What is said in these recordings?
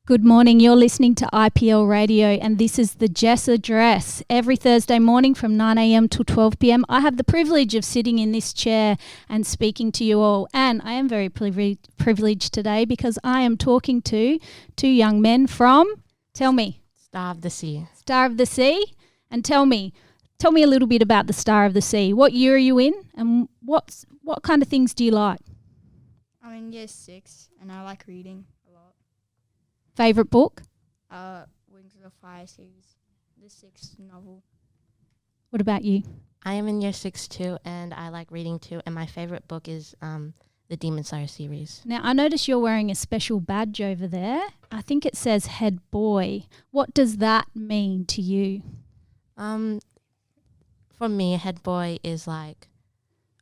Good morning. You're listening to IPL Radio and this is the Jess Address. Every Thursday morning from 9 a.m. till 12 p.m. I have the privilege of sitting in this chair and speaking to you all. And I am very privileged today because I am talking to two young men from, tell me. Star of the Sea. Star of the Sea. And tell me a little bit about the Star of the Sea. What year are you in and what kind of things do you like? I'm in year 6 and I like reading a lot. Favourite book? Wings of the Fire series, the 6th novel. What about you? I am in year 6 too, and I like reading too. And my favorite book is the Demon Slayer series. Now, I notice you're wearing a special badge over there. I think it says head boy. What does that mean to you? For me, head boy is like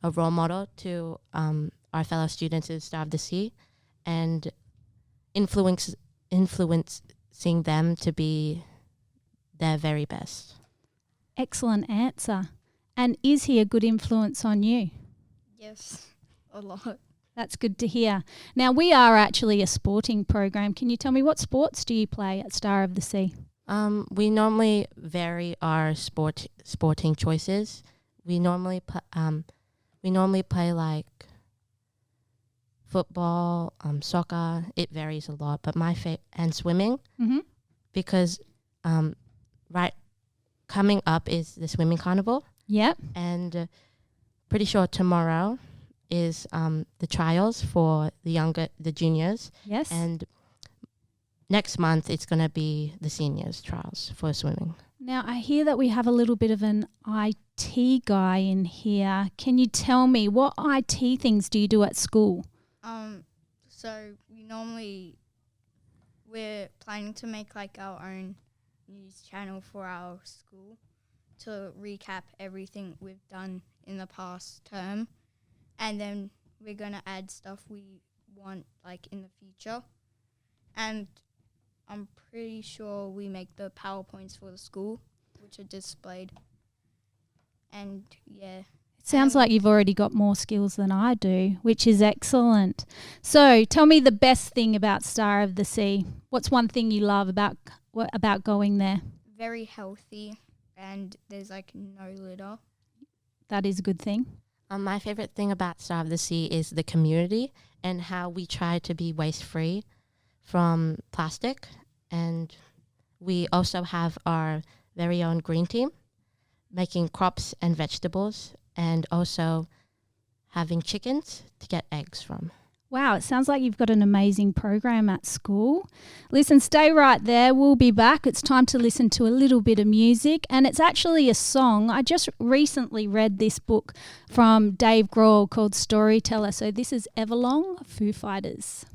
a role model to our fellow students at Star of the Sea, and influencing them to be their very best. Excellent answer. And is he a good influence on you? Yes, a lot. That's good to hear. Now, we are actually a sporting program. Can you tell me what sports do you play at Star of the Sea? We normally vary our sporting choices. We normally play like football, soccer. It varies a lot, but and swimming, because coming up is the swimming carnival. Yep. And pretty sure tomorrow is the trials for the juniors. Yes. And next month it's going to be the seniors trials for swimming. Now, I hear that we have a little bit of an IT guy in here. Can you tell me what IT things do you do at school? So we're planning to make like our own news channel for our school to recap everything we've done in the past term, and then we're going to add stuff we want like in the future. And I'm pretty sure we make the PowerPoints for the school, which are displayed. And yeah. Sounds like you've already got more skills than I do, which is excellent. So tell me the best thing about Star of the Sea. What's one thing you love about going there? Very healthy, and there's like no litter. That is a good thing. My favorite thing about Star of the Sea is the community and how we try to be waste-free from plastic. And we also have our very own green team making crops and vegetables, and also having chickens to get eggs from. Wow, it sounds like you've got an amazing program at school. Listen, stay right there. We'll be back. It's time to listen to a little bit of music, and it's actually a song. I just recently read this book from Dave Grohl called Storyteller. So this is Everlong, Foo Fighters.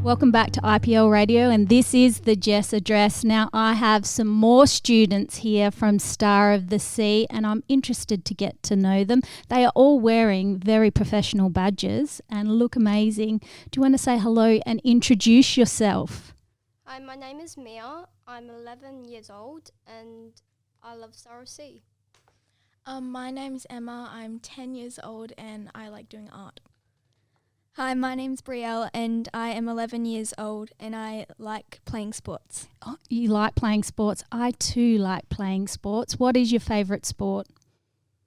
Welcome back to IPL Radio, and this is the Jess Address. Now, I have some more students here from Star of the Sea, and I'm interested to get to know them. They are all wearing very professional badges and look amazing. Do you want to say hello and introduce yourself? Hi, my name is Mia. I'm 11 years old, and I love Star of the Sea. My name's Emma. I'm 10 years old, and I like doing art. Hi, my name's Brielle and I am 11 years old and I like playing sports. Oh, you like playing sports? I too like playing sports. What is your favourite sport?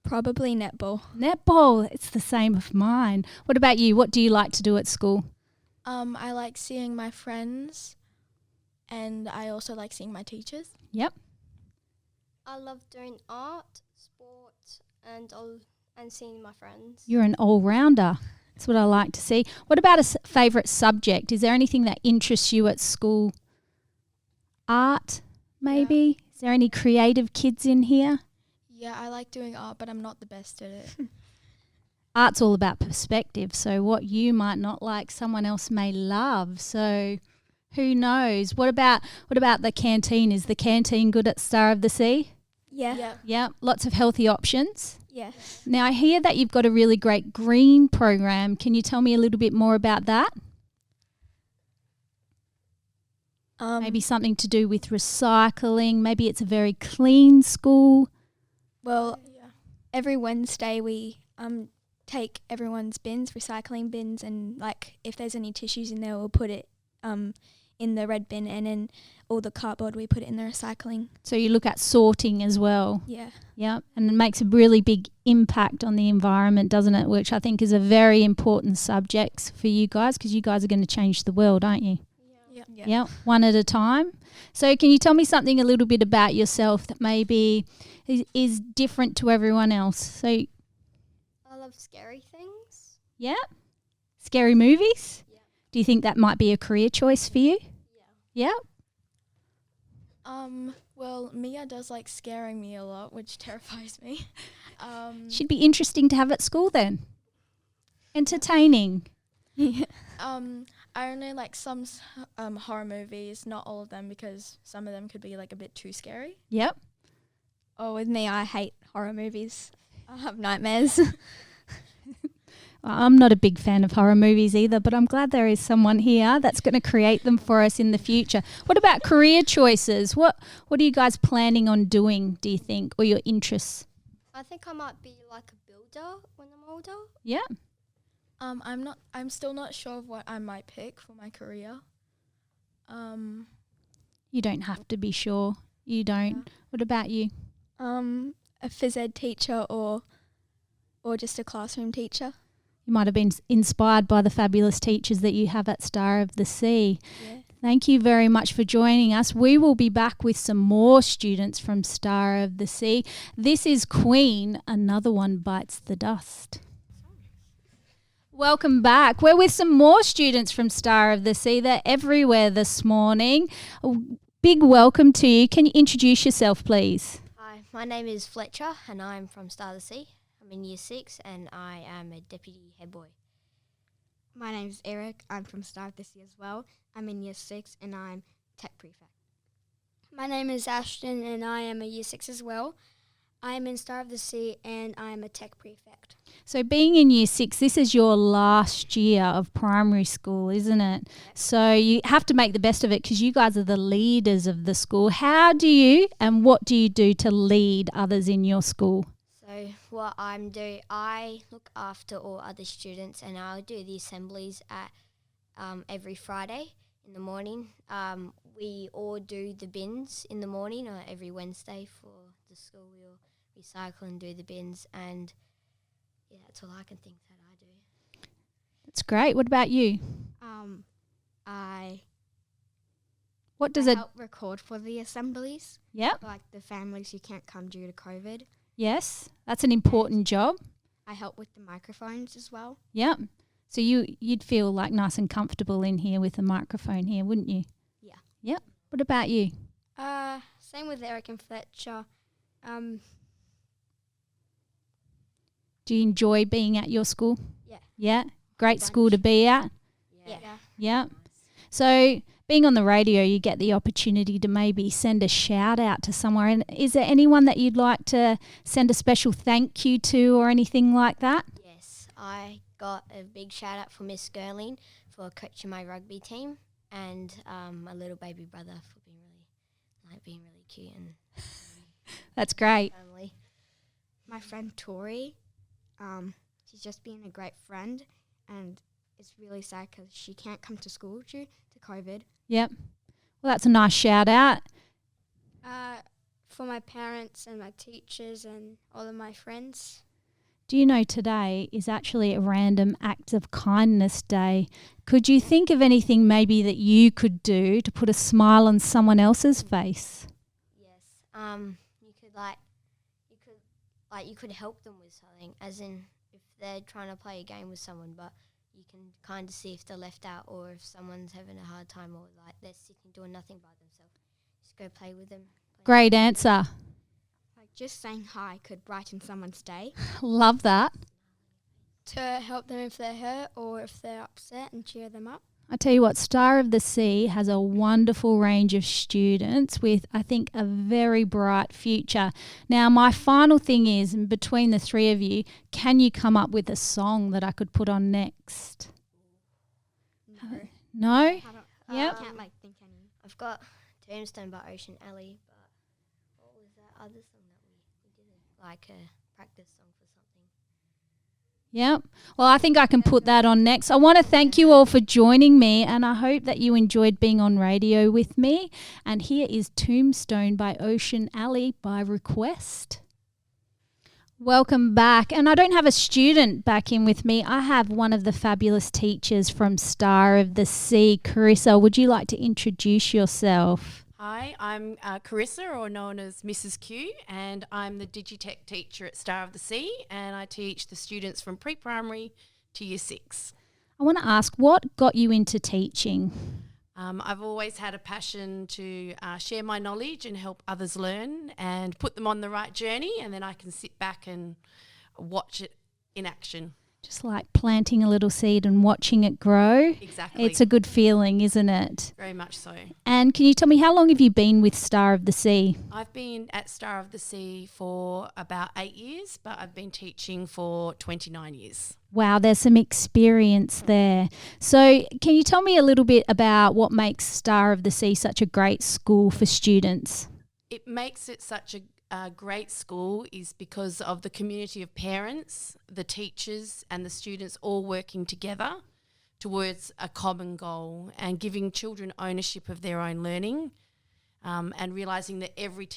Probably netball. Netball, it's the same of mine. What about you? What do you like to do at school? I like seeing my friends, and I also like seeing my teachers. Yep. I love doing art, sport, and seeing my friends. You're an all-rounder. That's what I like to see. What about a favourite subject? Is there anything that interests you at school? Art, maybe? Yeah. Is there any creative kids in here? Yeah, I like doing art, but I'm not the best at it. Art's all about perspective, so what you might not like, someone else may love. So who knows? What about the canteen? Is the canteen good at Star of the Sea? Yeah. Yeah, lots of healthy options. Yes. Now, I hear that you've got a really great green program. Can you tell me a little bit more about that? Maybe something to do with recycling. Maybe it's a very clean school. Well, every Wednesday we take everyone's bins, recycling bins, and like if there's any tissues in there, we'll put it in the red bin, and then all the cardboard we put it in the recycling. So you look at sorting as well. Yeah. Yeah, and it makes a really big impact on the environment, doesn't it? Which I think is a very important subject for you guys, because you guys are going to change the world, aren't you? Yeah, one at a time. So can you tell me something a little bit about yourself that maybe is different to everyone else? So, I love scary things. yeah, scary movies? Yeah. Do you think that might be a career choice for you? Yeah. Well, Mia does like scaring me a lot, which terrifies me. Should be interesting to have at school then. Entertaining. I only like some horror movies, not all of them, because some of them could be like a bit too scary. Yep. Oh, with me, I hate horror movies. I have nightmares. I'm not a big fan of horror movies either, but I'm glad there is someone here that's going to create them for us in the future. What about career choices? What are you guys planning on doing, do you think, or your interests? I think I might be like a builder when I'm older. Yeah. I'm still not sure of what I might pick for my career. You don't have to be sure. You don't. Yeah. What about you? A phys ed teacher or just a classroom teacher. You might have been inspired by the fabulous teachers that you have at Star of the Sea. Yeah. Thank you very much for joining us. We will be back with some more students from Star of the Sea. This is Queen, Another One Bites the Dust. Welcome back. We're with some more students from Star of the Sea. They're everywhere this morning. A big welcome to you. Can you introduce yourself, please? Hi, my name is Fletcher and I'm from Star of the Sea. I'm in Year 6 and I am a deputy head boy. My name's Eric. I'm from Star of the Sea as well. I'm in Year 6 and I'm tech prefect. My name is Ashton and I am a Year 6 as well. I am in Star of the Sea and I am a tech prefect. So being in Year 6, this is your last year of primary school, isn't it? So you have to make the best of it because you guys are the leaders of the school. How do you and what do you do to lead others in your school? So what I'm doing, I look after all other students and I'll do the assemblies at every Friday in the morning. We all do the bins in the morning or every Wednesday for the school. We'll recycle and do the bins, and yeah, that's all I can think that I do. That's great. What about you? I What does I it? help record for the assemblies, Yep. like the families who can't come due to COVID. Yes, that's an important job. I help with the microphones as well. Yep. So you'd feel like nice and comfortable in here with a microphone here, wouldn't you? Yeah. Yep. What about you? Same with Eric and Fletcher. Do you enjoy being at your school? Yeah. Yeah. Great school to be at. Yeah. Yeah. So being on the radio, you get the opportunity to maybe send a shout out to somewhere. And is there anyone that you'd like to send a special thank you to or anything like that? Yes, I got a big shout out for Miss Gerling for coaching my rugby team, and my little baby brother for being really cute and That's great. family. My friend Tori, she's just been a great friend, and it's really sad because she can't come to school due to COVID. Yep. Well, that's a nice shout out. For my parents and my teachers and all of my friends. Do you know today is actually a random act of kindness day? Could you think of anything maybe that you could do to put a smile on someone else's face? Yes. You could help them with something, as in if they're trying to play a game with someone, but you can kind of see if they're left out or if someone's having a hard time or like they're sitting doing nothing by themselves. Just go play with them. Great answer. Like just saying hi could brighten someone's day. Love that. To help them if they're hurt or if they're upset and cheer them up. I tell you what, Star of the Sea has a wonderful range of students with, I think, a very bright future. Now, my final thing is, between the three of you, can you come up with a song that I could put on next? No? I Yep. can't think any. I've got Tombstone by Ocean Alley, but what was that other song that we did? Like a practice song for something. Yep. Well, I think I can put that on next. I want to thank you all for joining me, and I hope that you enjoyed being on radio with me. And here is Tombstone by Ocean Alley by request. Welcome back. And I don't have a student back in with me. I have one of the fabulous teachers from Star of the Sea. Carissa, would you like to introduce yourself? Hi, I'm Carissa, or known as Mrs. Q, and I'm the Digitech teacher at Star of the Sea, and I teach the students from pre-primary to year 6. I want to ask, what got you into teaching? I've always had a passion to share my knowledge and help others learn and put them on the right journey, and then I can sit back and watch it in action. Just like planting a little seed and watching it grow. Exactly. It's a good feeling, isn't it? Very much so. And can you tell me, how long have you been with Star of the Sea? I've been at Star of the Sea for about 8 years, but I've been teaching for 29 years. Wow, there's some experience there. So can you tell me a little bit about what makes Star of the Sea such a great school for students? It makes it such a great school is because of the community of parents, the teachers and the students all working together towards a common goal and giving children ownership of their own learning, and realising that every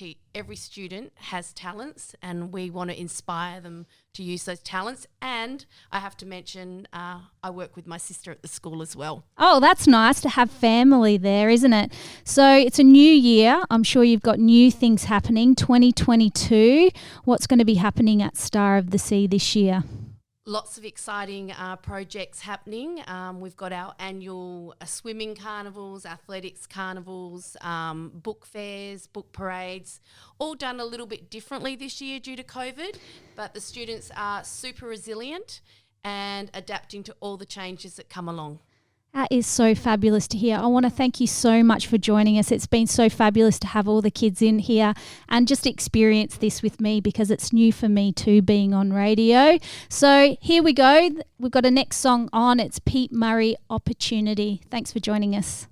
student has talents, and we want to inspire them to use those talents. And I have to mention I work with my sister at the school as well. Oh, that's nice to have family there, isn't it? So it's a new year. I'm sure you've got new things happening. 2022. What's going to be happening at Star of the Sea this year? Lots of exciting projects happening. We've got our annual swimming carnivals, athletics carnivals, book fairs, book parades, all done a little bit differently this year due to COVID, but the students are super resilient and adapting to all the changes that come along. That is so fabulous to hear. I want to thank you so much for joining us. It's been so fabulous to have all the kids in here and just experience this with me, because it's new for me too, being on radio. So here we go. We've got a next song on. It's Pete Murray, Opportunity. Thanks for joining us.